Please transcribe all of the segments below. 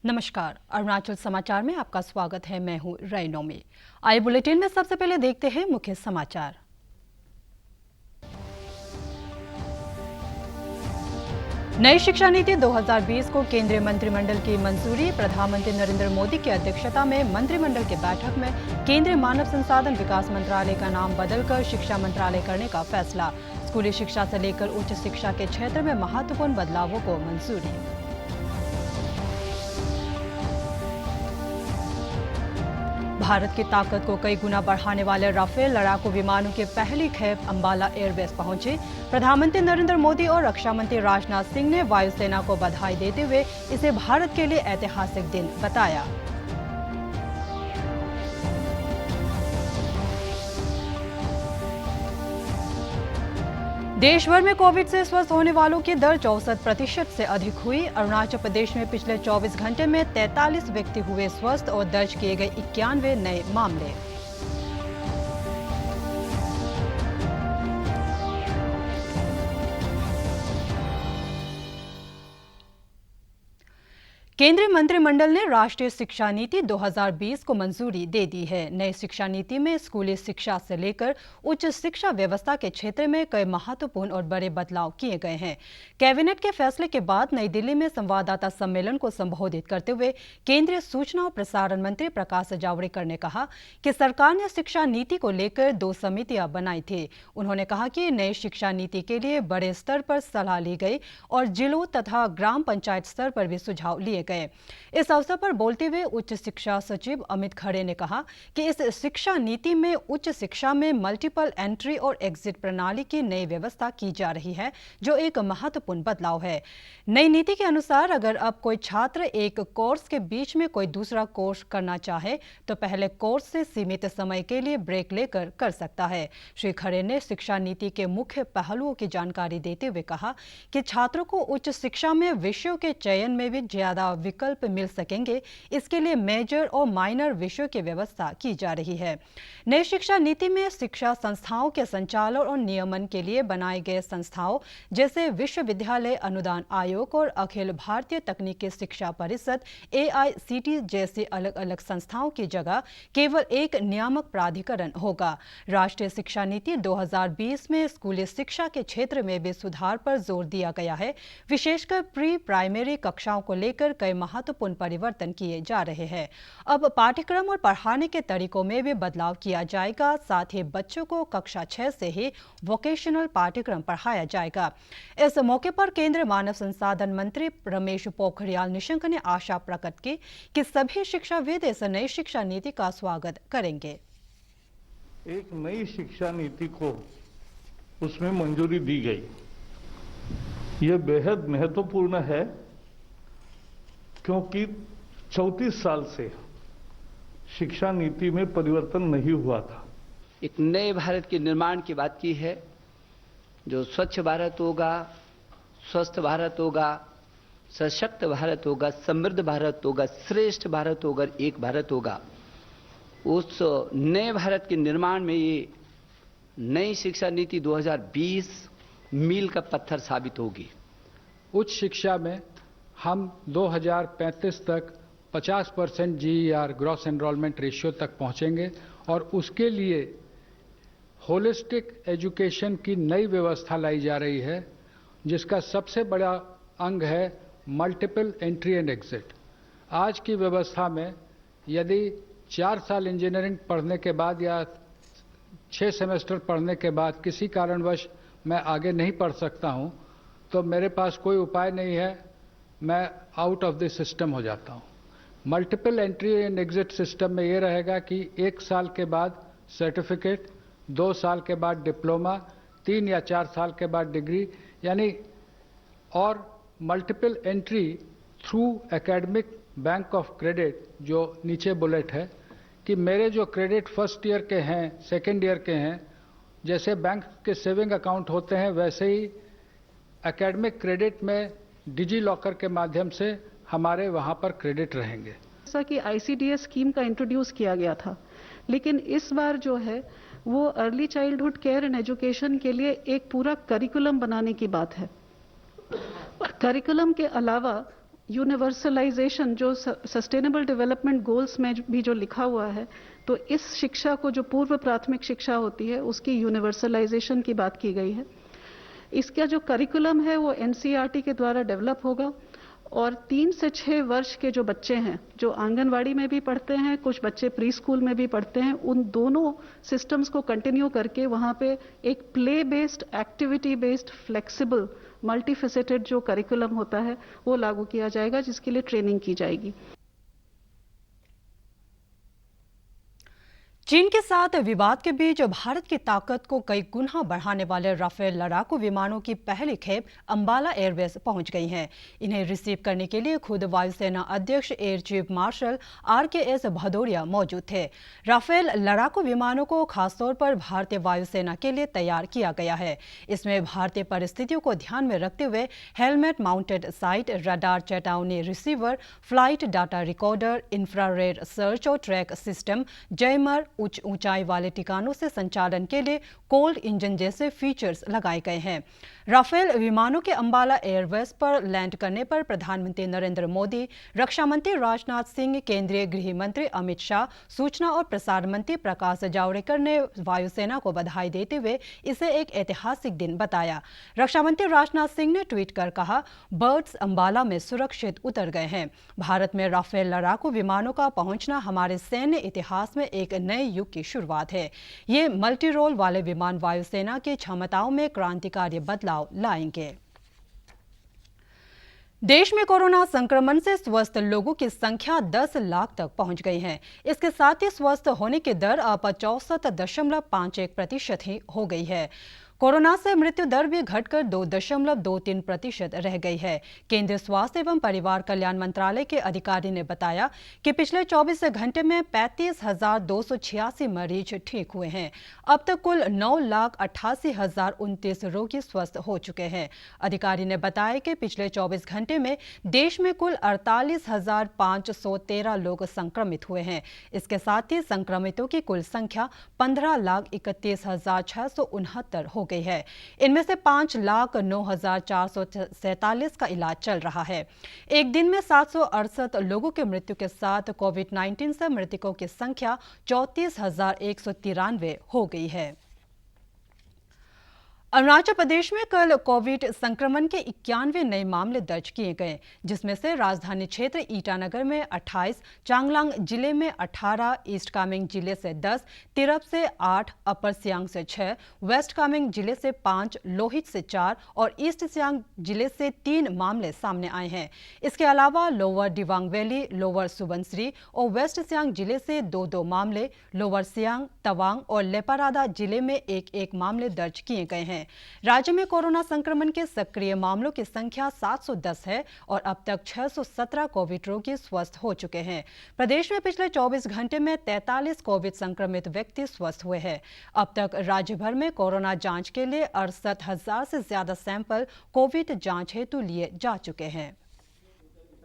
नमस्कार, अरुणाचल समाचार में आपका स्वागत है। मैं हूं रैनो में। आइए बुलेटिन में सबसे पहले देखते हैं मुख्य समाचार। नई शिक्षा नीति 2020 को केंद्रीय मंत्रिमंडल की मंजूरी। प्रधानमंत्री नरेंद्र मोदी की अध्यक्षता में मंत्रिमंडल की बैठक में केंद्रीय मानव संसाधन विकास मंत्रालय का नाम बदलकर शिक्षा मंत्रालय करने का फैसला। स्कूली शिक्षा से लेकर उच्च शिक्षा के क्षेत्र में महत्वपूर्ण बदलावों को मंजूरी। भारत की ताकत को कई गुना बढ़ाने वाले राफेल लड़ाकू विमानों की पहली खेप अंबाला एयरबेस पहुंची। प्रधानमंत्री नरेंद्र मोदी और रक्षा मंत्री राजनाथ सिंह ने वायुसेना को बधाई देते हुए इसे भारत के लिए ऐतिहासिक दिन बताया। देश भर में कोविड से स्वस्थ होने वालों की दर 64% से अधिक हुई। अरुणाचल प्रदेश में पिछले 24 घंटे में 43 व्यक्ति हुए स्वस्थ और दर्ज किए गए 91 नए मामले। केंद्रीय मंत्रिमंडल ने राष्ट्रीय शिक्षा नीति 2020 को मंजूरी दे दी है। नई शिक्षा नीति में स्कूली शिक्षा से लेकर उच्च शिक्षा व्यवस्था के क्षेत्र में कई महत्वपूर्ण और बड़े बदलाव किए गए हैं। कैबिनेट के फैसले के बाद नई दिल्ली में संवाददाता सम्मेलन को संबोधित करते हुए केंद्रीय सूचना और प्रसारण मंत्री प्रकाश जावड़ेकर ने कहा कि सरकार ने शिक्षा नीति को लेकर 2 समितियां बनाई थी। उन्होंने कहा कि नई शिक्षा नीति के लिए बड़े स्तर पर सलाह ली गई और जिलों तथा ग्राम पंचायत स्तर पर भी सुझाव लिए गए। इस अवसर पर बोलते हुए उच्च शिक्षा सचिव अमित खरे ने कहा कि इस शिक्षा नीति में उच्च शिक्षा में मल्टीपल एंट्री और एग्जिट प्रणाली की नई व्यवस्था की जा रही है, जो एक महत्वपूर्ण बदलाव है। नई नीति के अनुसार अगर अब कोई छात्र एक कोर्स के बीच में कोई दूसरा कोर्स करना चाहे तो पहले कोर्स से सीमित समय के लिए ब्रेक लेकर कर सकता है। श्री खरे ने शिक्षा नीति के मुख्य पहलुओं की जानकारी देते हुए कहा कि छात्रों को उच्च शिक्षा में विषयों के चयन में भी ज्यादा विकल्प मिल सकेंगे। इसके लिए मेजर और माइनर विषयों की व्यवस्था की जा रही है। नई शिक्षा नीति में शिक्षा संस्थाओं के संचालन और नियमन के लिए बनाए गए संस्थाओं जैसे विश्वविद्यालय अनुदान आयोग और अखिल भारतीय तकनीकी शिक्षा परिषद AICTE जैसी अलग अलग संस्थाओं की जगह केवल एक नियामक प्राधिकरण होगा। राष्ट्रीय शिक्षा नीति 2020 में स्कूली शिक्षा के क्षेत्र में भी सुधार पर जोर दिया गया है। विशेषकर प्री प्राइमरी कक्षाओं को लेकर कई महत्वपूर्ण परिवर्तन किए जा रहे हैं। अब पाठ्यक्रम और पढ़ाने के तरीकों में भी बदलाव किया जाएगा। साथ ही बच्चों को कक्षा 6 से ही वोकेशनल पाठ्यक्रम पढ़ाया जाएगा। इस मौके पर केंद्रीय मानव संसाधन मंत्री रमेश पोखरियाल निशंक ने आशा प्रकट की कि सभी शिक्षाविद इस नई शिक्षा नीति का स्वागत करेंगे। एक नई शिक्षा नीति को उसमें मंजूरी दी गई, यह बेहद महत्वपूर्ण है क्योंकि 34 साल से शिक्षा नीति में परिवर्तन नहीं हुआ था। एक नए भारत के निर्माण की बात की है, जो स्वच्छ भारत होगा, स्वस्थ भारत होगा, सशक्त भारत होगा, समृद्ध भारत होगा, श्रेष्ठ भारत होगा, एक भारत होगा। उस नए भारत के निर्माण में ये नई शिक्षा नीति 2020 मील का पत्थर साबित होगी। उच्च शिक्षा में हम 2035 तक 50% GER ग्रॉस एनरोलमेंट रेशियो तक पहुंचेंगे और उसके लिए होलिस्टिक एजुकेशन की नई व्यवस्था लाई जा रही है, जिसका सबसे बड़ा अंग है मल्टीपल एंट्री एंड एग्जिट। आज की व्यवस्था में यदि 4 साल इंजीनियरिंग पढ़ने के बाद या 6 सेमेस्टर पढ़ने के बाद किसी कारणवश मैं आगे नहीं पढ़ सकता हूं, तो मेरे पास कोई उपाय नहीं है, मैं आउट ऑफ द सिस्टम हो जाता हूं। Multiple entry and exit system में ये रहेगा कि 1 साल के बाद सर्टिफिकेट, 2 साल के बाद डिप्लोमा, 3 या 4 साल के बाद डिग्री, यानी और multiple entry through academic bank of credit, जो नीचे बुलेट है कि मेरे जो क्रेडिट फर्स्ट ईयर के हैं, सेकेंड ईयर के हैं, जैसे बैंक के सेविंग अकाउंट होते हैं वैसे ही एकेडमिक क्रेडिट में डिजी लॉकर के माध्यम से हमारे वहां पर क्रेडिट रहेंगे। जैसा कि ICDS स्कीम का इंट्रोड्यूस किया गया था, लेकिन इस बार जो है वो early childhood care and education के लिए एक पूरा करिकुलम बनाने की बात है। करिकुलम के अलावा यूनिवर्सलाइजेशन जो सस्टेनेबल डेवलपमेंट गोल्स में भी जो लिखा हुआ है, तो इस शिक्षा को जो पूर्व प्राथमिक शिक्षा होती है उसकी यूनिवर्सलाइजेशन की बात की गई है। इसका जो करिकुलम है वो एनसीईआरटी के द्वारा डेवलप होगा और 3 से 6 वर्ष के जो बच्चे हैं, जो आंगनवाड़ी में भी पढ़ते हैं, कुछ बच्चे प्री स्कूल में भी पढ़ते हैं, उन दोनों सिस्टम्स को कंटिन्यू करके वहाँ पे एक play based, activity based, flexible, multifaceted जो करिकुलम होता है वो लागू किया जाएगा, जिसके लिए ट्रेनिंग की जाएगी। चीन के साथ विवाद के बीच भारत की ताकत को कई गुना बढ़ाने वाले राफेल लड़ाकू विमानों की पहली खेप अंबाला एयरबेस पहुंच गई है। इन्हें रिसीव करने के लिए खुद वायुसेना अध्यक्ष air chief marshal RKS Bhadauria मौजूद थे। राफेल लड़ाकू विमानों को खासतौर पर भारतीय वायुसेना के लिए तैयार किया गया है। इसमें भारतीय परिस्थितियों को ध्यान में रखते हुए हेलमेट माउंटेड साइट, रडार चेतावनी receiver, flight data recorder, infrared search और ट्रैक सिस्टम, जैमर, उच्च ऊंचाई वाले ठिकानों से संचालन के लिए कोल्ड इंजन जैसे फीचर्स लगाए गए हैं। राफेल विमानों के अंबाला एयरबेस पर लैंड करने पर प्रधानमंत्री नरेंद्र मोदी, रक्षा मंत्री राजनाथ सिंह, केंद्रीय गृह मंत्री अमित शाह, सूचना और प्रसारण मंत्री प्रकाश जावड़ेकर ने वायुसेना को बधाई देते हुए इसे एक ऐतिहासिक दिन बताया। रक्षा मंत्री राजनाथ सिंह ने ट्वीट कर कहा, बर्ड्स अंबाला में सुरक्षित उतर गए हैं। भारत में राफेल लड़ाकू विमानों का पहुंचना हमारे सैन्य इतिहास में एक नए युग की शुरुआत है। ये मल्टी रोल वाले विमान वायुसेना की क्षमताओं में क्रांतिकारी बदलाव लाएंगे। देश में कोरोना संक्रमण से स्वस्थ लोगों की संख्या 10 लाख तक पहुंच गई है। इसके साथ ही स्वस्थ होने की दर अब 64.51% ही हो गई है। कोरोना से मृत्यु दर भी घटकर 2.23% रह गई है। केंद्रीय स्वास्थ्य एवं परिवार कल्याण मंत्रालय के अधिकारी ने बताया कि पिछले 24 घंटे में 35,286 मरीज ठीक हुए हैं। अब तक कुल 9,88,029 रोगी स्वस्थ हो चुके हैं। अधिकारी ने बताया कि पिछले 24 घंटे में देश में कुल 48,513 लोग संक्रमित हुए हैं। इसके साथ ही संक्रमितों की कुल संख्या 15,31,669 हो गई है। इनमें से 5,09,447 का इलाज चल रहा है। एक दिन में 768 लोगों की मृत्यु के साथ कोविड-19 से मृतकों की संख्या 34,193 हो गई है। अरुणाचल प्रदेश में कल कोविड संक्रमण के 91 नए मामले दर्ज किए गए, जिसमें से राजधानी क्षेत्र ईटानगर में 28, चांगलांग जिले में 18, ईस्ट कामेंग जिले से 10, तिरप से 8, अपर सियांग से 6, वेस्ट कामेंग जिले से 5, लोहित से 4 और ईस्ट सियांग जिले से 3 मामले सामने आए हैं। इसके अलावा lower Dibang valley, lower Subansiri और वेस्ट सियांग जिले से 2-2 मामले, लोअर सियांग, तवांग और लेपारादा जिले में 1-1 मामले दर्ज किए गए हैं। राज्य में कोरोना संक्रमण के सक्रिय मामलों की संख्या 710 है और अब तक 617 कोविड रोगी स्वस्थ हो चुके हैं। प्रदेश में पिछले 24 घंटे में 43 कोविड संक्रमित व्यक्ति स्वस्थ हुए हैं। अब तक राज्य भर में कोरोना जांच के लिए 68,000 से ज्यादा सैंपल कोविड जांच हेतु लिए जा चुके हैं।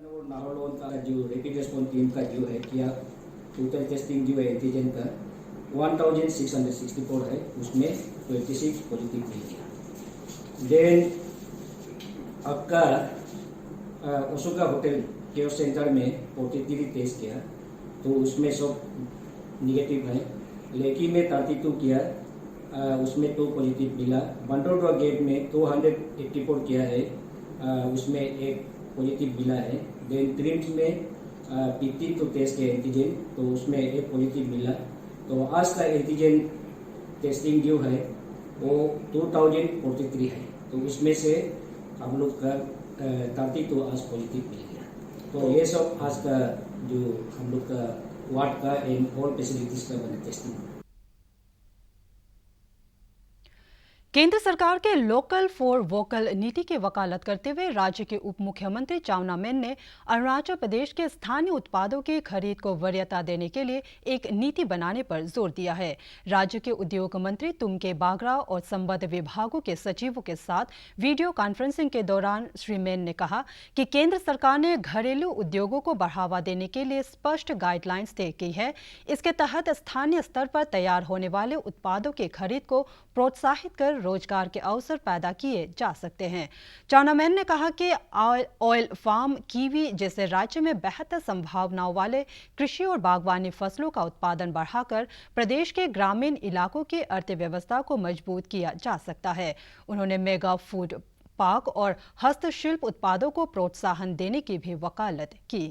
नाहरलगुन का जो रैपिड रेस्पॉन्स टीम का जो है किया टोटल टेस्टिंग जो है एंटीजन का 1664 है, उसमें 26 पॉजिटिव किया। देन आपका ओसोका होटल केयर सेंटर में 43 टेस्ट किया, तो उसमें सब निगेटिव है। लेकी में 32 किया, उसमें 2 पॉजिटिव मिला। बंडोडरा गेट में 284 किया है, उसमें 1 पॉजिटिव मिला है। देन ट्रिम्स में 52 टेस्ट किया एंटीजन, तो उसमें 1 पॉजिटिव मिला। तो आज का एंटीजन टेस्टिंग जो है वो 2043 है, तो उसमें से हम लोग का 32 आज पॉजिटिव मिल गया। तो ये सब आज का जो हम लोग का वार्ड का एंड ऑल फैसिलिटीज का बना टेस्टिंग। केंद्र सरकार के लोकल फॉर वोकल नीति की वकालत करते हुए राज्य के उप मुख्यमंत्री चाउना मेन ने अरुणाचल प्रदेश के स्थानीय उत्पादों की खरीद को वरीयता देने के लिए एक नीति बनाने पर जोर दिया है। राज्य के उद्योग मंत्री तुमके बागरा और संबद्ध विभागों के सचिवों के साथ वीडियो कॉन्फ्रेंसिंग के दौरान श्री मेन ने कहा कि केंद्र सरकार ने घरेलू उद्योगों को बढ़ावा देने के लिए स्पष्ट गाइडलाइंस तय की है। इसके तहत स्थानीय स्तर पर तैयार होने वाले उत्पादों की खरीद को प्रोत्साहित कर रोजगार के अवसर पैदा किए जा सकते हैं। चाउना मेन ने कहा कि ऑयल फार्म, कीवी जैसे राज्य में बेहतर संभावनाओं वाले कृषि और बागवानी फसलों का उत्पादन बढ़ाकर प्रदेश के ग्रामीण इलाकों की अर्थव्यवस्था को मजबूत किया जा सकता है। उन्होंने मेगा फूड पार्क और हस्तशिल्प उत्पादों को प्रोत्साहन देने की भी वकालत की।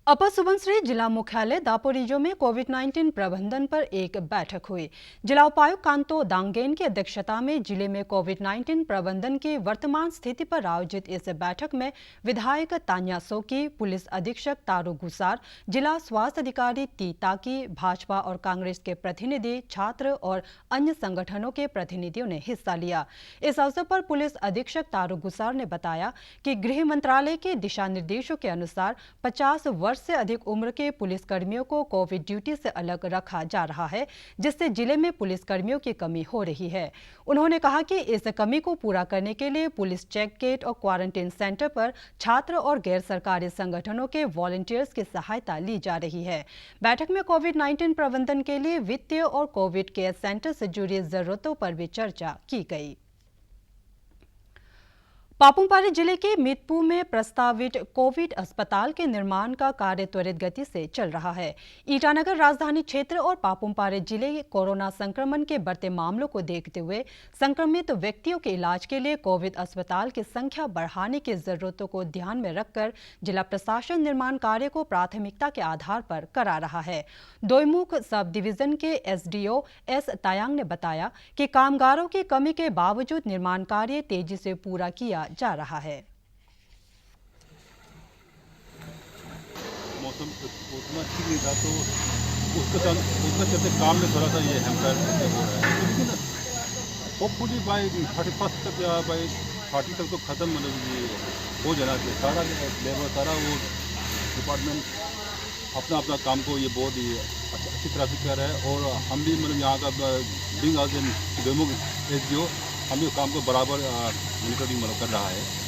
अपर सुबनसिरी जिला मुख्यालय दापोरिजो में कोविड-19 प्रबंधन पर एक बैठक हुई। जिला उपायुक्त कांतो दांगेन की अध्यक्षता में जिले में कोविड-19 प्रबंधन की वर्तमान स्थिति पर आयोजित इस बैठक में विधायक तान्या सोकी, पुलिस अधीक्षक तारू गुसार, जिला स्वास्थ्य अधिकारी टी ताकी, भाजपा और कांग्रेस के प्रतिनिधि, छात्र और अन्य संगठनों के प्रतिनिधियों ने हिस्सा लिया। इस अवसर पर पुलिस अधीक्षक तारू गुसार ने बताया कि गृह मंत्रालय के दिशा निर्देशों के अनुसार 50 वर्ष से अधिक उम्र के पुलिसकर्मियों को कोविड ड्यूटी से अलग रखा जा रहा है, जिससे जिले में पुलिसकर्मियों की कमी हो रही है। उन्होंने कहा कि इस कमी को पूरा करने के लिए पुलिस चेक गेट और क्वारंटीन सेंटर पर छात्र और गैर सरकारी संगठनों के वॉलंटियर्स की सहायता ली जा रही है। बैठक में कोविड-19 प्रबंधन के लिए वित्तीय और कोविड केयर सेंटर से जुड़ी जरूरतों पर भी चर्चा की गई। पापुमपारे जिले के मितपू में प्रस्तावित कोविड अस्पताल के निर्माण का कार्य त्वरित गति से चल रहा है। ईटानगर राजधानी क्षेत्र और पापुमपारे जिले के कोरोना संक्रमण के बढ़ते मामलों को देखते हुए संक्रमित व्यक्तियों के इलाज के लिए कोविड अस्पताल की संख्या बढ़ाने की जरूरतों को ध्यान में रखकर जिला प्रशासन निर्माण कार्य को प्राथमिकता के आधार पर करा रहा है। दोईमुख सब डिवीजन के एसडीओ एस तायांग ने बताया कि कामगारों की कमी के बावजूद निर्माण कार्य तेजी से पूरा किया जा रहा है। मौसम उतना ठीक नहीं था तो उसका चलते काम में थोड़ा सा ये हैम्पर हो रहा है, लेकिन होपफुली बाय 31 तक या बाय 30 तक तो ख़त्म मतलब ये हो जाना चाहिए। सारा लेबर सारा वो डिपार्टमेंट अपना अपना काम को ये बहुत ही अच्छी तरह से कर रहा है और हम भी मतलब यहाँ का बिंग आज दोईमुख एसडीओ हम भी काम को बराबर मॉनिटरिंग मतलब कर रहा है।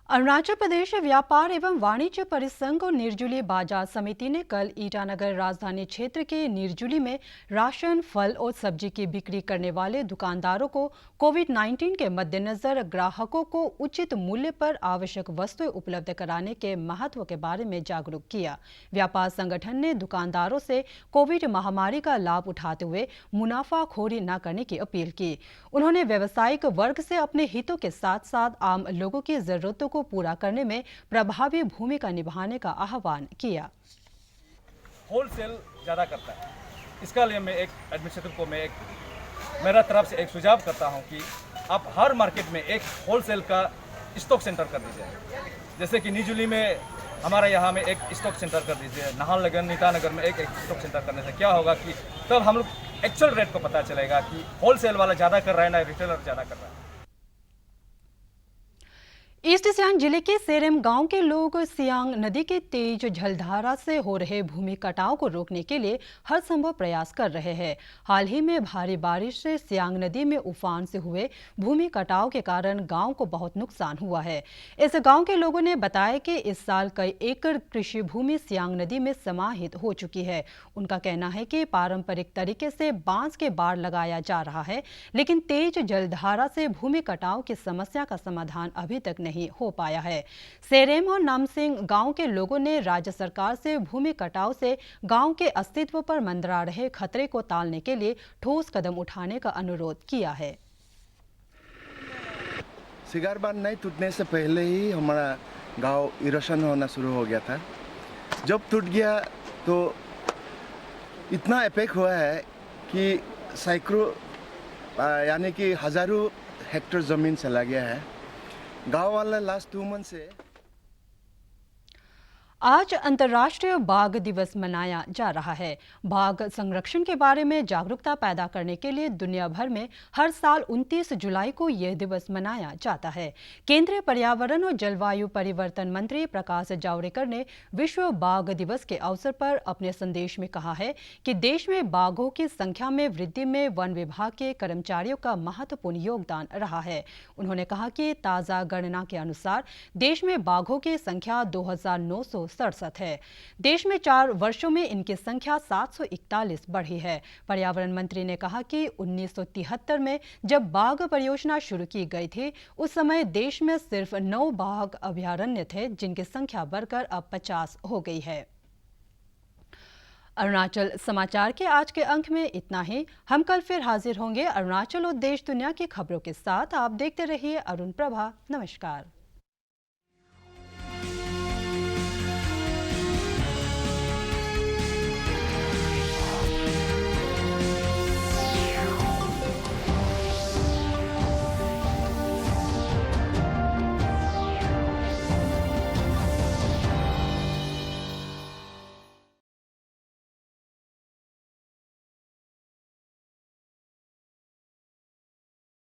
अरुणाचल प्रदेश व्यापार एवं वाणिज्य परिसंघ और निर्जुली बाजार समिति ने कल ईटानगर राजधानी क्षेत्र के निर्जुली में राशन, फल और सब्जी की बिक्री करने वाले दुकानदारों को कोविड-19 के मद्देनजर ग्राहकों को उचित मूल्य पर आवश्यक वस्तुएं उपलब्ध कराने के महत्व के बारे में जागरूक किया। व्यापार संगठन ने दुकानदारों से कोविड महामारी का लाभ उठाते हुए मुनाफाखोरी न करने की अपील की। उन्होंने व्यावसायिक वर्ग से अपने हितों के साथ साथ आम लोगों की जरूरतों को पूरा करने में प्रभावी भूमिका निभाने का आह्वान किया। होलसेल ज़्यादा करता है, इसका लिए मैं एक एडमिनिस्ट्रेटर को मेरा तरफ से एक सुझाव करता हूं कि आप हर मार्केट में एक होलसेल का स्टॉक सेंटर कर दीजिए। जैसे कि निजुली में हमारे यहाँ में एक स्टॉक सेंटर कर दीजिए, नाहरलगुन, ईटानगर में एक स्टॉक सेंटर करने से क्या होगा कि तब हम लोग एक्चुअल रेट को पता चलेगा कि होलसेल वाला ज़्यादा कर रहा है ना रिटेलर ज़्यादा कर रहा है। ईस्ट सियांग जिले के सेरेम गांव के लोग सियांग नदी के तेज जलधारा से हो रहे भूमि कटाव को रोकने के लिए हर संभव प्रयास कर रहे हैं। हाल ही में भारी बारिश से सियांग नदी में उफान से हुए भूमि कटाव के कारण गांव को बहुत नुकसान हुआ है। इस गांव के लोगों ने बताया कि इस साल कई एकड़ कृषि भूमि सियांग नदी में समाहित हो चुकी है। उनका कहना है कि पारंपरिक तरीके से बांस के बाड़ लगाया जा रहा है, लेकिन तेज जलधारा से भूमि कटाव की समस्या का समाधान अभी तक नहीं हो पाया है। सेरेम और नामसिंग गांव के लोगों ने राज्य सरकार से भूमि कटाव से गांव के अस्तित्व पर मंडरा रहे खतरे को टालने के लिए ठोस कदम उठाने का अनुरोध किया है। सिगार बांध नहीं टूटने से पहले ही हमारा गांव इरोशन होना शुरू हो गया था। जब टूट गया तो इतना इफेक्ट हुआ है कि सैकड़ों यानी कि हजारों हेक्टेयर जमीन चला गया है। गांव वाला लास्ट 2 मंथ से आज अंतर्राष्ट्रीय बाघ दिवस मनाया जा रहा है। बाघ संरक्षण के बारे में जागरूकता पैदा करने के लिए दुनिया भर में हर साल 29 जुलाई को यह दिवस मनाया जाता है। केंद्रीय पर्यावरण और जलवायु परिवर्तन मंत्री प्रकाश जावड़ेकर ने विश्व बाघ दिवस के अवसर पर अपने संदेश में कहा है कि देश में बाघों की संख्या में वृद्धि में वन विभाग के कर्मचारियों का महत्वपूर्ण योगदान रहा है। उन्होंने कहा कि ताज़ा गणना के अनुसार देश में बाघों की संख्या 2900 767 है। देश में 4 वर्षों में इनकी संख्या 741 बढ़ी है। पर्यावरण मंत्री ने कहा कि 1973 में जब बाघ परियोजना शुरू की गई थी, उस समय देश में सिर्फ 9 बाघ अभयारण्य थे, जिनकी संख्या बढ़कर अब 50 हो गई है। अरुणाचल समाचार के आज के अंक में इतना ही। हम कल फिर हाजिर होंगे अरुणाचल और देश दुनिया की खबरों के साथ। आप देखते रहिए अरुण प्रभा। नमस्कार।